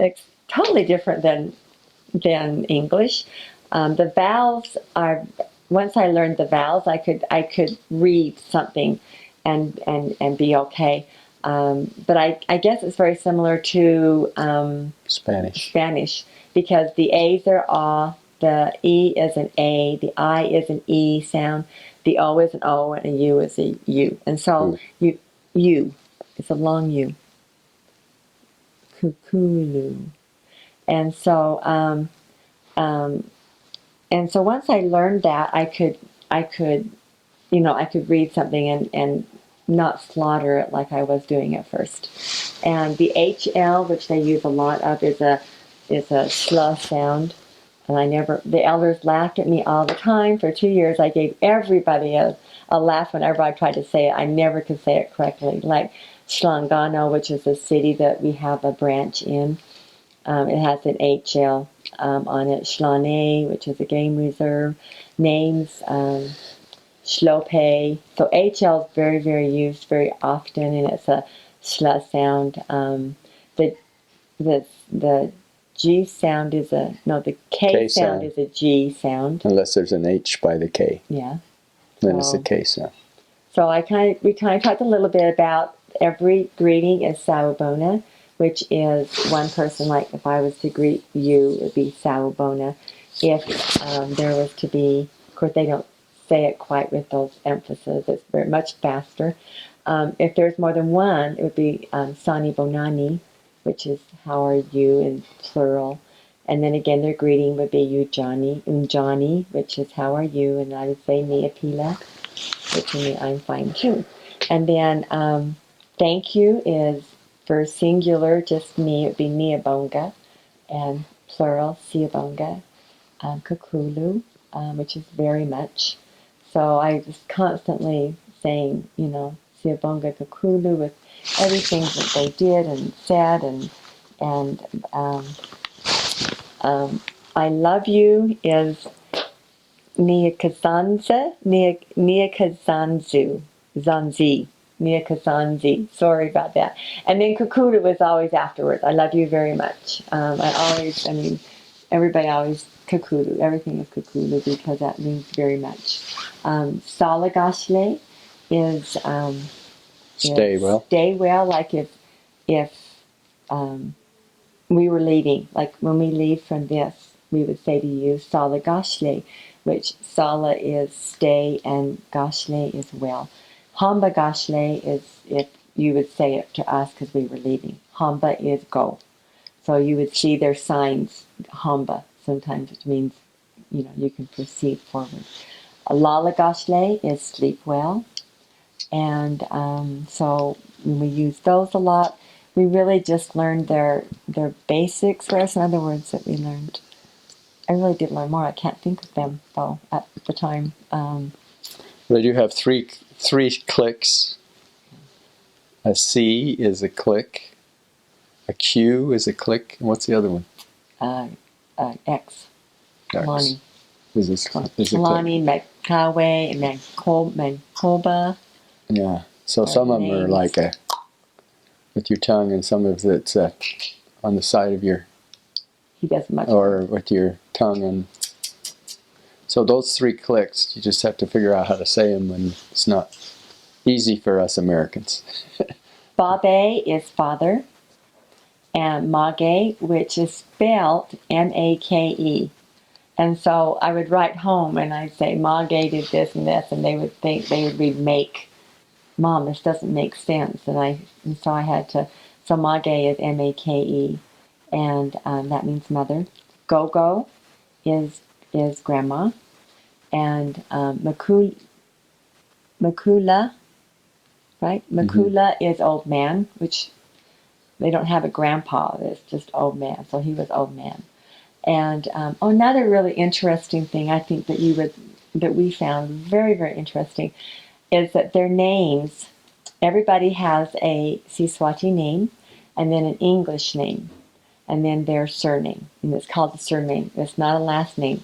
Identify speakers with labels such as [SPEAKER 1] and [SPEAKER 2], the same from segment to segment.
[SPEAKER 1] it's totally different than English. The vowels are, once I learned the vowels, I could read something and be okay. But I guess it's very similar to Spanish, because the A's are ah, the E is an A, the I is an E sound, the O is an O, and a U is a U. And so U, it's a long U. Kukulu. And so and so once I learned that, I could read something and not slaughter it like I was doing at first. And the HL, which they use a lot of, is a sl sound. And the elders laughed at me all the time. For 2 years, I gave everybody a laugh whenever I tried to say it. I never could say it correctly. Like Shlangano, which is a city that we have a branch in. It has an HL on it. Shlane, which is a game reserve. Names, Shlope. So HL is very, very used very often, and it's a shla sound. The G sound is the K sound is a G sound.
[SPEAKER 2] Unless there's an H by the K.
[SPEAKER 1] Yeah.
[SPEAKER 2] Then it's a K sound.
[SPEAKER 1] So we kind of talked a little bit about every greeting is Sawubona, which is one person, like if I was to greet you, it would be Sawubona. If there was to be, of course they don't say it quite with those emphases, it's very much faster. If there's more than one, it would be Sani Bonani, which is how are you in plural. And then again, their greeting would be Unjani, which is how are you, and I would say Niapila, which means I'm fine too. And then thank you is, for singular, just me, it would be Niabonga, and plural, Siabonga. Kukulu, which is very much. So I was constantly saying, Siabonga Kukulu with everything that they did and said, and I love you is Niakazanza, Niakazanzu, Zanzi, Niakazanzi. Sorry about that. And then Kukulu was always afterwards. I love you very much. Everybody always Kukulu. Everything is Kukulu because that means very much. Salagashle is
[SPEAKER 2] stay well.
[SPEAKER 1] Stay well. Like if we were leaving, like when we leave from this, we would say to you Salagashle, which Sala is stay and Gashle is well. Hamba Gashle is if you would say it to us because we were leaving. Hamba is go. So you would see their signs, Hamba, sometimes, which means, you can proceed forward. Lala Gashle is sleep well. And so when we use those a lot, we really just learned their basics. What are some other words that we learned? I really did learn more. I can't think of them, though, at the time.
[SPEAKER 2] They do have three clicks. A C is a click. A Q is a click. And what's the other one?
[SPEAKER 1] X. Kalani.
[SPEAKER 2] Is a click.
[SPEAKER 1] Kalani, Mekawe, Menkoba.
[SPEAKER 2] Yeah. So some of them are like with your tongue, and some of it's on the side of your.
[SPEAKER 1] He does much.
[SPEAKER 2] Or with your tongue, and so those three clicks, you just have to figure out how to say them, and it's not easy for us Americans.
[SPEAKER 1] Babe is father, and Mage, which is spelled M-A-K-E. And so I would write home and I'd say, Mage did this and this, and they would read make. Mom, this doesn't make sense. And so I had to, so Mage is M-A-K-E, and that means mother. Go-go is grandma, and Makula, right? Makula is old man, which they don't have a grandpa. It's just old man. So he was old man. And another really interesting thing I think that we found very, very interesting is that their names, everybody has a Siswati name and then an English name and then their surname. And it's called the surname. It's not a last name.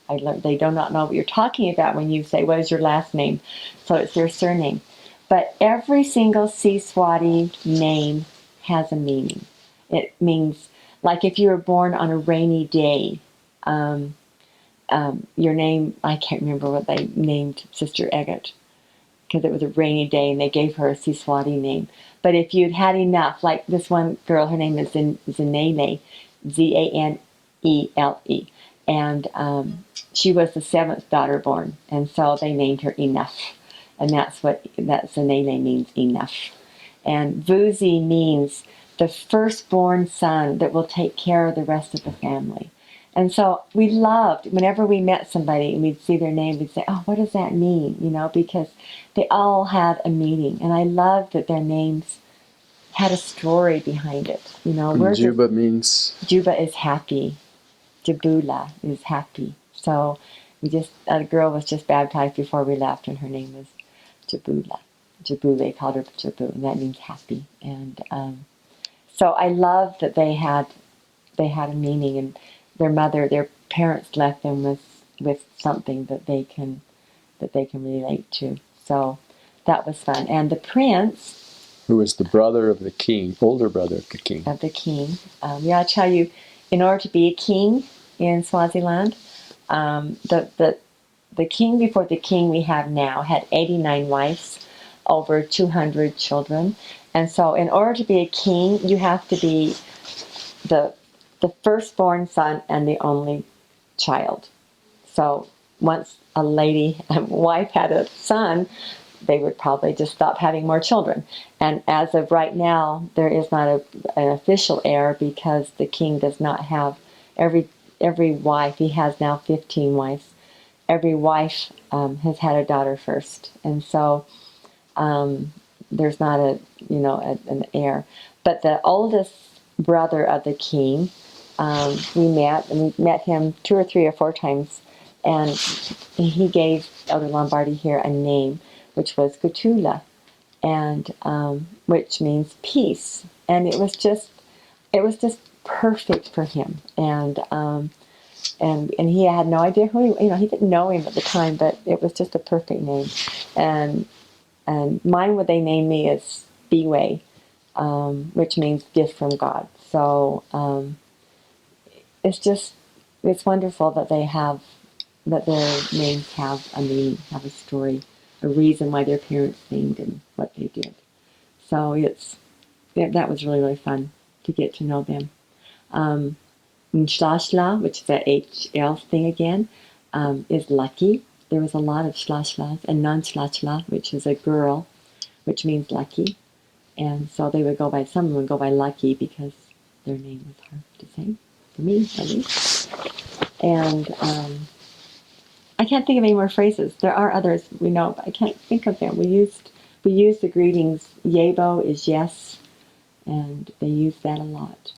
[SPEAKER 1] They do not know what you're talking about when you say, what is your last name? So it's their surname. But every single Siswati name has a meaning. It means like if you were born on a rainy day, your name, I can't remember what they named Sister Eggett, because it was a rainy day and they gave her a Siswati name. But if you'd had enough, like this one girl, her name is Zanele, Zanele, and she was the seventh daughter born, and so they named her Enough, and that's what that Zanele means, enough. And Vuzi means the firstborn son that will take care of the rest of the family. And so we loved, whenever we met somebody and we'd see their name, we'd say, oh, what does that mean? Because they all had a meaning. And I loved that their names had a story behind it.
[SPEAKER 2] Juba means?
[SPEAKER 1] Juba is happy. Jabula is happy. So a girl was just baptized before we left, and her name was Jabula. Jabule called her Jabu, and that means happy. And so I love that they had a meaning, and their parents left them with something that they can relate to. So that was fun. And the prince,
[SPEAKER 2] who was the brother of the king, older brother of the king.
[SPEAKER 1] I tell you, in order to be a king in Swaziland, the king before the king we have now had 89 wives, over 200 children. And so in order to be a king, you have to be the firstborn son and the only child. So once a wife had a son, they would probably just stop having more children. And as of right now, there is not an official heir, because the king does not have every wife. He has now 15 wives. Every wife has had a daughter first, and so there's not an heir. But the oldest brother of the king, we met him 2 or 3 or 4 times, and he gave Elder Lombardi here a name, which was Kutula, and which means peace. And it was just perfect for him. And he had no idea who he didn't know him at the time, but it was just a perfect name. And mine, what they named me, is Biwe, which means gift from God. So it's wonderful that their names have a meaning, have a story, a reason why their parents named them what they did. So that was really, really fun to get to know them. Shlashla, which is that HL thing again, is lucky. There was a lot of shlashlas, and non-shlashla, which is a girl, which means lucky. And so someone would go by Lucky, because their name was hard to say, for me at least. And I can't think of any more phrases. There are others we know, but I can't think of them. We used the greetings. Yebo is yes, and they use that a lot.